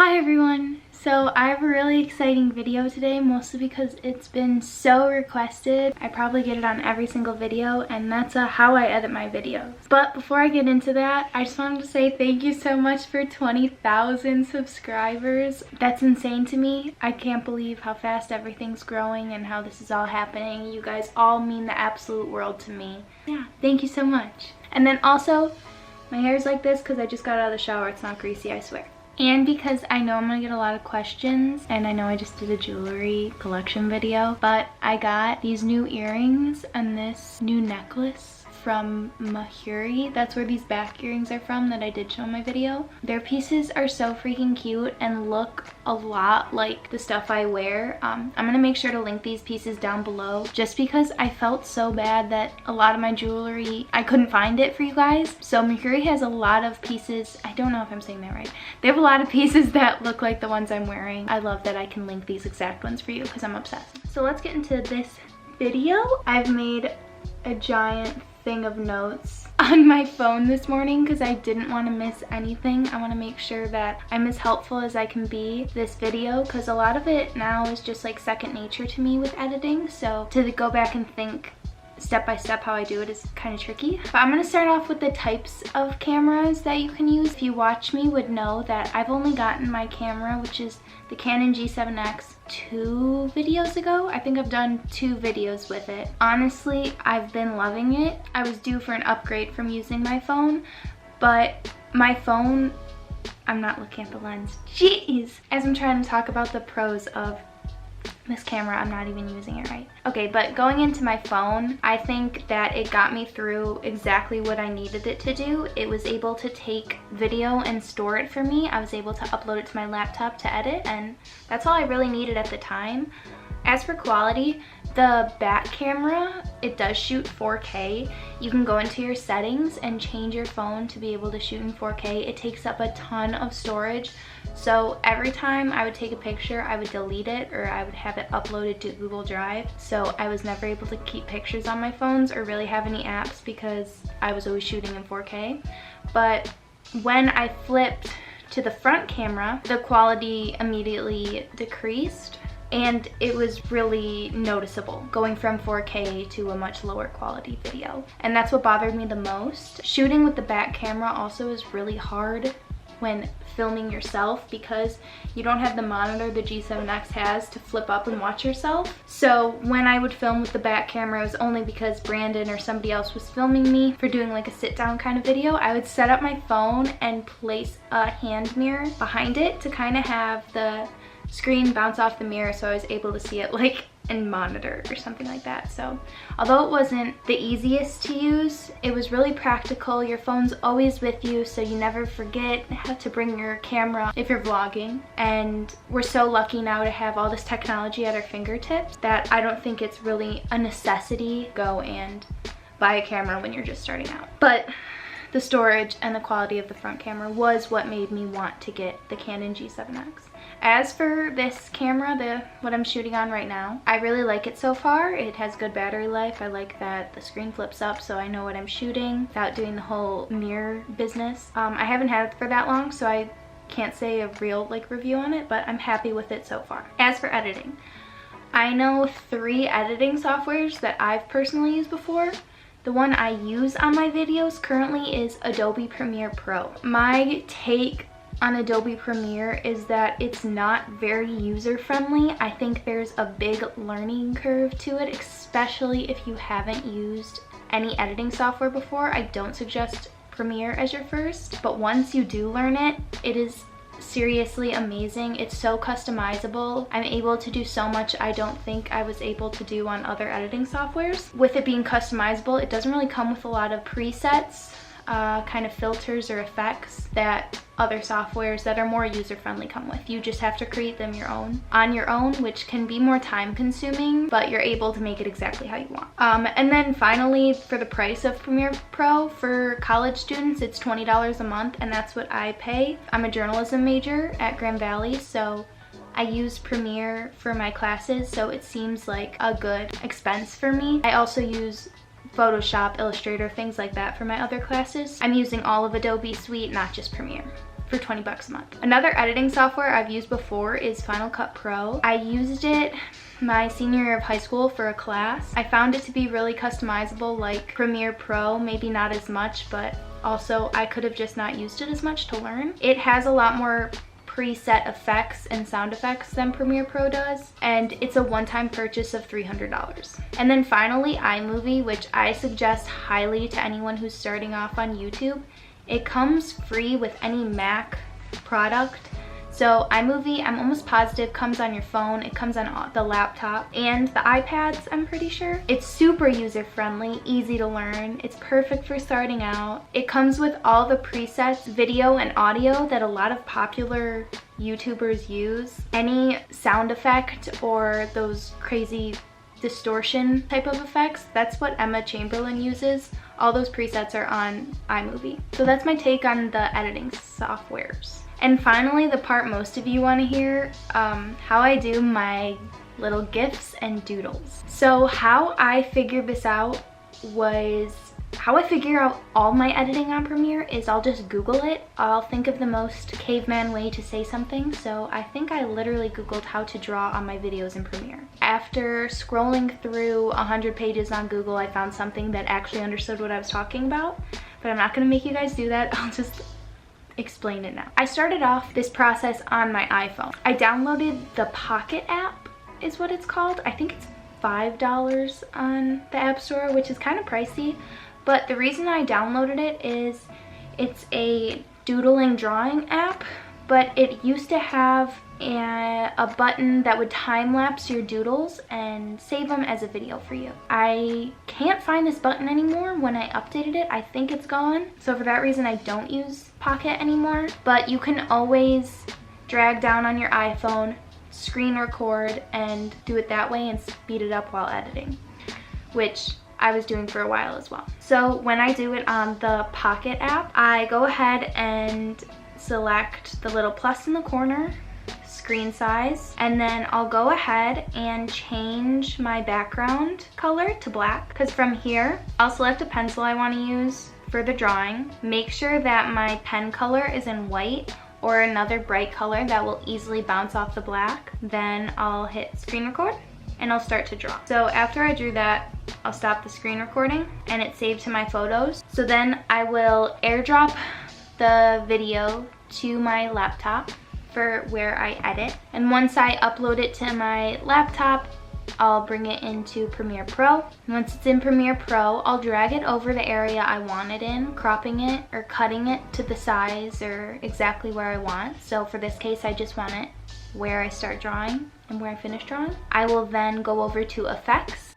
Hi everyone! So I have a really exciting video today, mostly because it's been so requested. I probably get it on every single video, and that's how I edit my videos. But before I get into that, I just wanted to say thank you so much for 20,000 subscribers. That's insane to me. I can't believe how fast everything's growing and how this is all happening. You guys all mean the absolute world to me. Yeah, thank you so much. And then also, my hair's like this because I just got out of the shower. It's not greasy, I swear. And because I know I'm gonna get a lot of questions, and I know I just did a jewelry collection video, but I got these new earrings and this new necklace from Mahuri. That's where these back earrings are from that I did show in my video. Their pieces are so freaking cute and look a lot like the stuff I wear. I'm gonna make sure to link these pieces down below just because I felt so bad that a lot of my jewelry, I couldn't find it for you guys. So Mahuri has a lot of pieces, I don't know if I'm saying that right. They have a lot of pieces that look like the ones I'm wearing. I love that I can link these exact ones for you because I'm obsessed. So let's get into this video. I've made a giant thing of notes on my phone this morning because I didn't want to miss anything. I want to make sure that I'm as helpful as I can be this video because a lot of it now is just like second nature to me with editing. So to go back and think step by step how I do it is kind of tricky. But I'm going to start off with the types of cameras that you can use. If you watch me would know that I've only gotten my camera, which is the Canon G7X, 2 videos ago. I think I've done 2 videos with it. Honestly, I've been loving it. I was due for an upgrade from using my phone, but my phone, I'm not looking at the lens. Jeez! As I'm trying to talk about the pros of this camera, I'm not even using it right. Okay, but going into my phone, I think that it got me through exactly what I needed it to do. It was able to take video and store it for me. I was able to upload it to my laptop to edit, and that's all I really needed at the time. As for quality, the back camera, it does shoot 4K. You can go into your settings and change your phone to be able to shoot in 4K. It takes up a ton of storage. So every time I would take a picture, I would delete it or I would have it uploaded to Google Drive. So I was never able to keep pictures on my phones or really have any apps because I was always shooting in 4K. But when I flipped to the front camera, the quality immediately decreased. And it was really noticeable going from 4K to a much lower quality video. And that's what bothered me the most. Shooting with the back camera also is really hard when filming yourself because you don't have the monitor the G7X has to flip up and watch yourself. So when I would film with the back camera, it was only because Brandon or somebody else was filming me for doing like a sit down kind of video. I would set up my phone and place a hand mirror behind it to kind of have the screen bounce off the mirror so I was able to see it like in monitor or something like that. So although it wasn't the easiest to use, it was really practical. Your phone's always with you so you never forget how to bring your camera if you're vlogging. And we're so lucky now to have all this technology at our fingertips that I don't think it's really a necessity to go and buy a camera when you're just starting out. But the storage and the quality of the front camera was what made me want to get the Canon G7X. As for this camera, what I'm shooting on right now, I really like it so far. It has good battery life. I like that the screen flips up so I know what I'm shooting without doing the whole mirror business. I haven't had it for that long, so I can't say a real review on it, but I'm happy with it so far. As for editing, I know 3 editing softwares that I've personally used before. The one I use on my videos currently is Adobe Premiere Pro. My take on Adobe Premiere is that it's not very user-friendly. I think there's a big learning curve to it, especially if you haven't used any editing software before. I don't suggest Premiere as your first, but once you do learn it, it is seriously amazing. It's so customizable. I'm able to do so much I don't think I was able to do on other editing softwares. With it being customizable, it doesn't really come with a lot of presets, kind of filters or effects that other softwares that are more user-friendly come with. You just have to create them on your own, which can be more time consuming, but you're able to make it exactly how you want. And then finally, for the price of Premiere Pro, for college students, it's $20 a month, and that's what I pay. I'm a journalism major at Grand Valley, so I use Premiere for my classes, so it seems like a good expense for me. I also use Photoshop, Illustrator, things like that for my other classes. I'm using all of Adobe Suite, not just Premiere for 20 bucks a month. Another editing software I've used before is Final Cut Pro. I used it my senior year of high school for a class. I found it to be really customizable like Premiere Pro, maybe not as much, but also I could have just not used it as much to learn. It has a lot more preset effects and sound effects than Premiere Pro does, and it's a one-time purchase of $300. And then finally, Imovie, which I suggest highly to anyone who's starting off on YouTube. It comes free with any Mac product. So Imovie, I'm almost positive, comes on your phone, it comes on the laptop and the iPads, I'm pretty sure. It's super user-friendly, easy to learn. It's perfect for starting out. It comes with all the presets, video and audio that a lot of popular YouTubers use. Any sound effect or those crazy distortion type of effects, that's what Emma Chamberlain uses. All those presets are on Imovie. So that's my take on the editing softwares. And finally, the part most of you want to hear, how I do my little GIFs and doodles. So how I figured this out was, how I figure out all my editing on Premiere is I'll just Google it. I'll think of the most caveman way to say something. So I think I literally Googled how to draw on my videos in Premiere. After scrolling through 100 pages on Google, I found something that actually understood what I was talking about. But I'm not going to make you guys do that. I'll just explain it now. I started off this process on my iPhone. I downloaded the Pocket app is what it's called. I think it's $5 on the App Store, which is kind of pricey. But the reason I downloaded it is it's a doodling drawing app, but it used to have a button that would time-lapse your doodles and save them as a video for you. I can't find this button anymore. When I updated it, I think it's gone. So for that reason, I don't use Pocket anymore. But you can always drag down on your iPhone, screen record, and do it that way and speed it up while editing, which I was doing for a while as well. So when I do it on the Pocket app, I go ahead and select the little plus in the corner, screen size, and then I'll go ahead and change my background color to black, because from here I'll select a pencil I want to use for the drawing. Make sure that my pen color is in white or another bright color that will easily bounce off the black. Then I'll hit screen record and I'll start to draw. So after I drew that, I'll stop the screen recording and it's saved to my photos. So then I will airdrop the video to my laptop for where I edit. And once I upload it to my laptop, I'll bring it into Premiere Pro. Once it's in Premiere Pro, I'll drag it over the area I want it in, cropping it or cutting it to the size or exactly where I want. So for this case, I just want it where I start drawing and where I finish drawing. I will then go over to Effects.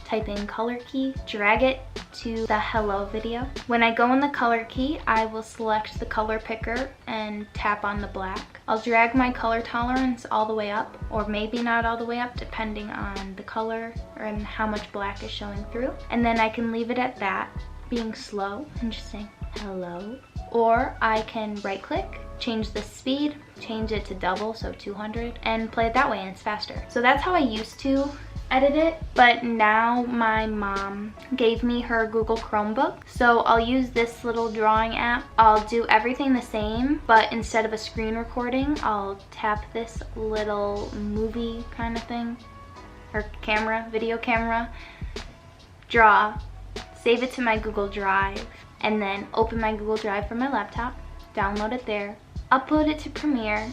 Type in color key, drag it to the hello video. When I go in the color key, I will select the color picker and tap on the black. I'll drag my color tolerance all the way up, or maybe not all the way up, depending on the color and how much black is showing through. And then I can leave it at that, being slow and just saying hello. Or I can right click, change the speed, change it to double, so 200, and play it that way and it's faster. So that's how I used to edit it, but now my mom gave me her Google Chromebook, so I'll use this little drawing app. I'll do everything the same, but instead of a screen recording, I'll tap this little movie kind of thing, or camera, video camera, draw, save it to my Google Drive, and then open my Google Drive from my laptop, download it there, upload it to Premiere,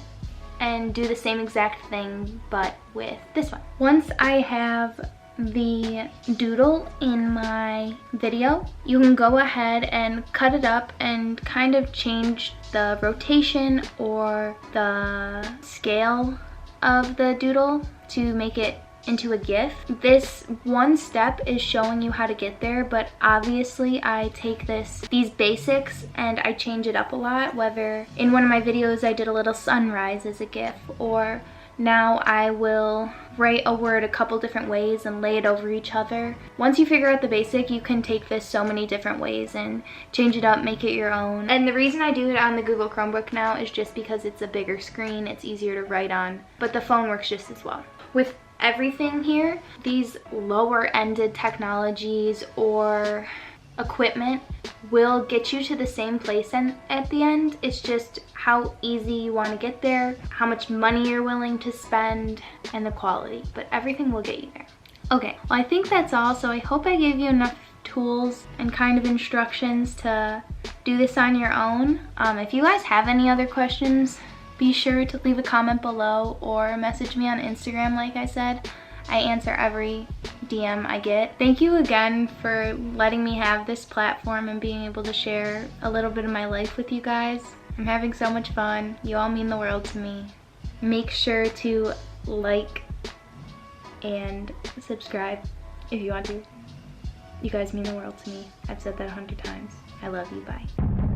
and do the same exact thing but with this one. Once I have the doodle in my video, you can go ahead and cut it up and kind of change the rotation or the scale of the doodle to make it into a GIF. This one step is showing you how to get there, but obviously I take these basics and I change it up a lot, whether in one of my videos I did a little sunrise as a GIF, or now I will write a word a couple different ways and lay it over each other. Once you figure out the basic, you can take this so many different ways and change it up, make it your own. And the reason I do it on the Google Chromebook now is just because it's a bigger screen, it's easier to write on, but the phone works just as well. With everything here. These lower-ended technologies or equipment will get you to the same place at the end. It's just how easy you want to get there, how much money you're willing to spend, and the quality. But everything will get you there. Okay, well I think that's all. So I hope I gave you enough tools and kind of instructions to do this on your own. If you guys have any other questions, be sure to leave a comment below or message me on Instagram. Like I said, I answer every DM I get. Thank you again for letting me have this platform and being able to share a little bit of my life with you guys. I'm having so much fun. You all mean the world to me. Make sure to like and subscribe if you want to. You guys mean the world to me. I've said that 100 times. I love you. Bye.